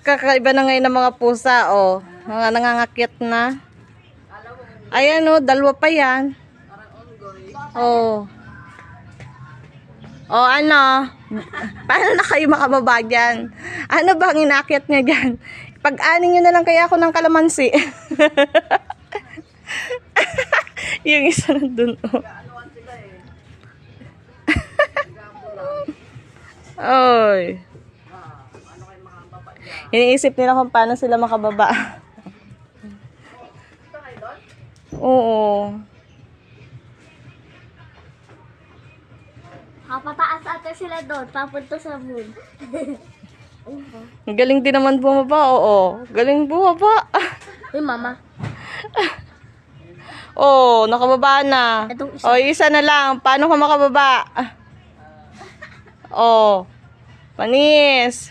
Kakaiba na ngayon ng mga pusa, oh. Mga nangangakit na. Ayan, oh, dalawa pa yan. Oh. Oh, ano? Paano na kayo makababa dyan? Ano ba ang inakit niya dyan? Pag-anin nyo na lang kaya ako ng kalamansi. Yung isa nandun, oh. Oy. Iniisip nila kung paano sila makababa. Oo. Kapataas ata sila doon, papunta sa moon. Galing din naman bumaba, oo. Galing bumaba. Uy, mama. Oh, nakababa na. Itong isa. Oh, isa na lang. Paano ka makababa? Oh. Panis.